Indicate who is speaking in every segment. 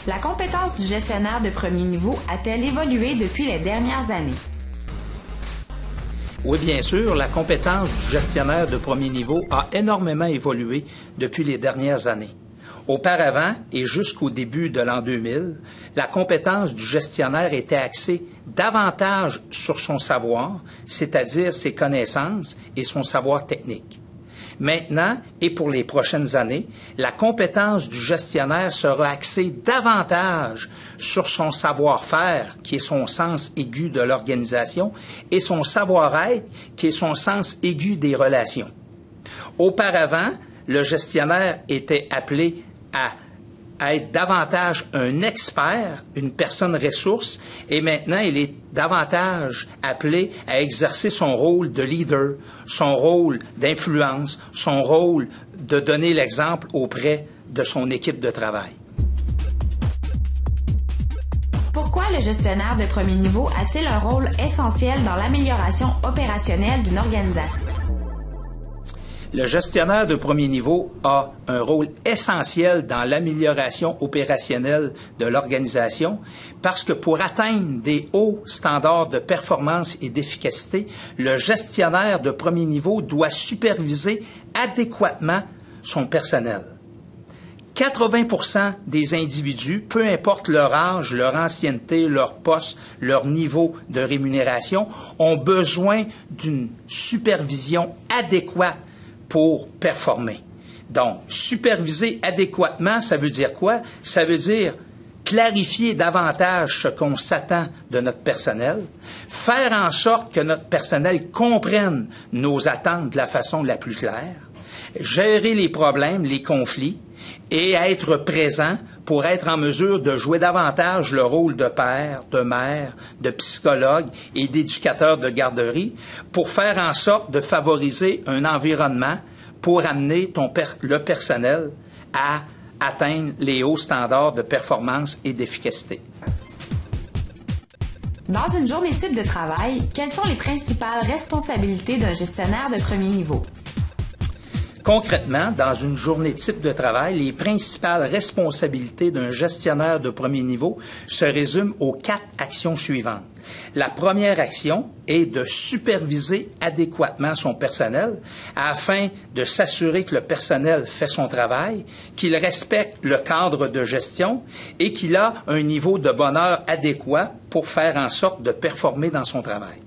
Speaker 1: La compétence du gestionnaire de premier niveau a-t-elle évolué depuis les dernières années?
Speaker 2: Oui, bien sûr, la compétence du gestionnaire de premier niveau a énormément évolué depuis les dernières années. Auparavant, et jusqu'au début de l'an 2000, la compétence du gestionnaire était axée davantage sur son savoir, c'est-à-dire ses connaissances et son savoir technique. Maintenant, et pour les prochaines années, la compétence du gestionnaire sera axée davantage sur son savoir-faire, qui est son sens aigu de l'organisation, et son savoir-être, qui est son sens aigu des relations. Auparavant, le gestionnaire était appelé à être davantage un expert, une personne ressource, et maintenant il est davantage appelé à exercer son rôle de leader, son rôle d'influence, son rôle de donner l'exemple auprès de son équipe de travail.
Speaker 1: Pourquoi le gestionnaire de premier niveau a-t-il un rôle essentiel dans l'amélioration opérationnelle d'une organisation?
Speaker 2: Le gestionnaire de premier niveau a un rôle essentiel dans l'amélioration opérationnelle de l'organisation parce que pour atteindre des hauts standards de performance et d'efficacité, le gestionnaire de premier niveau doit superviser adéquatement son personnel. 80% des individus, peu importe leur âge, leur ancienneté, leur poste, leur niveau de rémunération, ont besoin d'une supervision adéquate pour performer. Donc, superviser adéquatement, ça veut dire quoi? Ça veut dire clarifier davantage ce qu'on s'attend de notre personnel, faire en sorte que notre personnel comprenne nos attentes de la façon la plus claire, gérer les problèmes, les conflits, et être présent pour être en mesure de jouer davantage le rôle de père, de mère, de psychologue et d'éducateur de garderie pour faire en sorte de favoriser un environnement pour amener le personnel à atteindre les hauts standards de performance et d'efficacité.
Speaker 1: Dans une journée type de travail, quelles sont les principales responsabilités d'un gestionnaire de premier niveau?
Speaker 2: Concrètement, dans une journée type de travail, les principales responsabilités d'un gestionnaire de premier niveau se résument aux 4 actions suivantes. La première action est de superviser adéquatement son personnel afin de s'assurer que le personnel fait son travail, qu'il respecte le cadre de gestion et qu'il a un niveau de bonheur adéquat pour faire en sorte de performer dans son travail.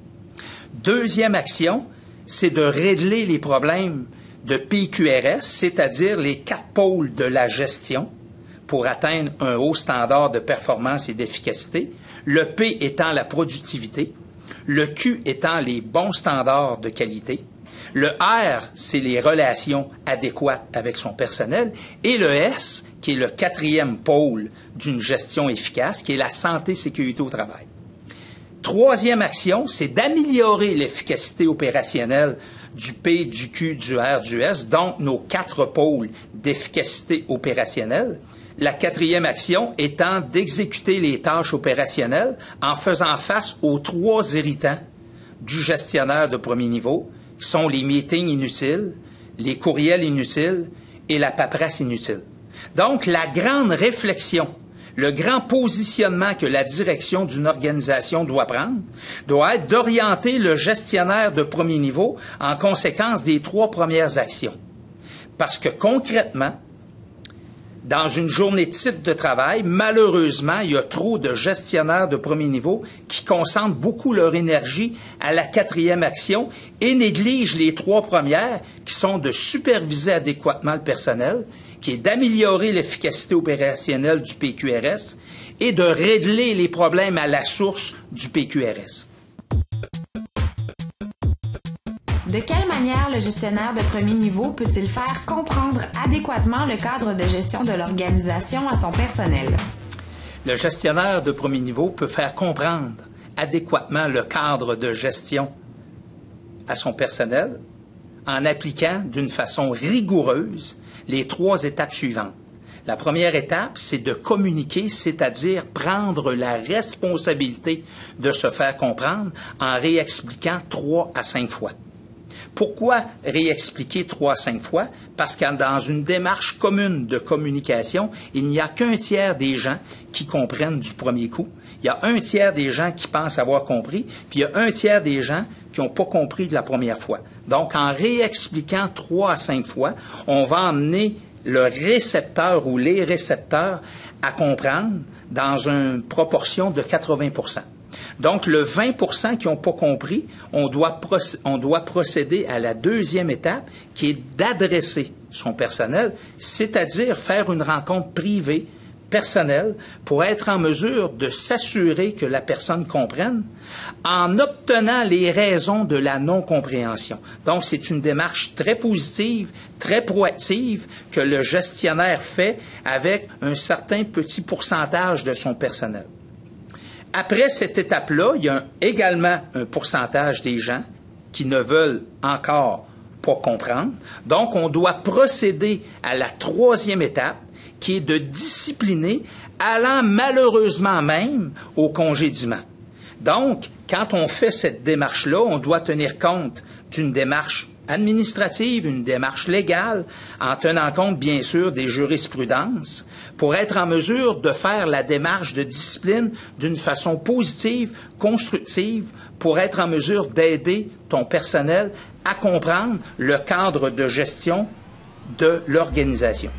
Speaker 2: Deuxième action, c'est de régler les problèmes de PQRS, c'est-à-dire les 4 pôles de la gestion pour atteindre un haut standard de performance et d'efficacité, le P étant la productivité, le Q étant les bons standards de qualité, le R, c'est les relations adéquates avec son personnel, et le S, qui est le 4e pôle d'une gestion efficace, qui est la santé-sécurité au travail. Troisième action, c'est d'améliorer l'efficacité opérationnelle du P, du Q, du R, du S, donc nos 4 pôles d'efficacité opérationnelle. La 4e action étant d'exécuter les tâches opérationnelles en faisant face aux 3 irritants du gestionnaire de premier niveau, qui sont les meetings inutiles, les courriels inutiles et la paperasse inutile. Donc, la grande réflexion, le grand positionnement que la direction d'une organisation doit prendre doit être d'orienter le gestionnaire de premier niveau en conséquence des 3 premières actions. Parce que concrètement, dans une journée type de travail, malheureusement, il y a trop de gestionnaires de premier niveau qui concentrent beaucoup leur énergie à la 4e action et négligent les 3 premières qui sont de superviser adéquatement le personnel, qui est d'améliorer l'efficacité opérationnelle du PQRS et de régler les problèmes à la source du PQRS.
Speaker 1: De quelle manière le gestionnaire de premier niveau peut-il faire comprendre adéquatement le cadre de gestion de l'organisation à son personnel?
Speaker 2: Le gestionnaire de premier niveau peut faire comprendre adéquatement le cadre de gestion à son personnel en appliquant d'une façon rigoureuse les 3 étapes suivantes. La première étape, c'est de communiquer, c'est-à-dire prendre la responsabilité de se faire comprendre en réexpliquant 3 à 5 fois. Pourquoi réexpliquer 3 à 5 fois? Parce que dans une démarche commune de communication, il n'y a qu'un tiers des gens qui comprennent du premier coup. Il y a un tiers des gens qui pensent avoir compris, puis il y a un tiers des gens qui n'ont pas compris de la première fois. Donc, en réexpliquant 3 à 5 fois, on va emmener le récepteur ou les récepteurs à comprendre dans une proportion de 80%. Donc, le 20% qui n'ont pas compris, on doit procéder à la deuxième étape, qui est d'adresser son personnel, c'est-à-dire faire une rencontre privée, personnelle, pour être en mesure de s'assurer que la personne comprenne, en obtenant les raisons de la non-compréhension. Donc, c'est une démarche très positive, très proactive, que le gestionnaire fait avec un certain petit pourcentage de son personnel. Après cette étape-là, il y a également un pourcentage des gens qui ne veulent encore pas comprendre. Donc, on doit procéder à la troisième étape, qui est de discipliner, allant malheureusement même au congédiement. Donc, quand on fait cette démarche-là, on doit tenir compte d'une démarche administrative, une démarche légale, en tenant compte, bien sûr, des jurisprudences, pour être en mesure de faire la démarche de discipline d'une façon positive, constructive, pour être en mesure d'aider ton personnel à comprendre le cadre de gestion de l'organisation.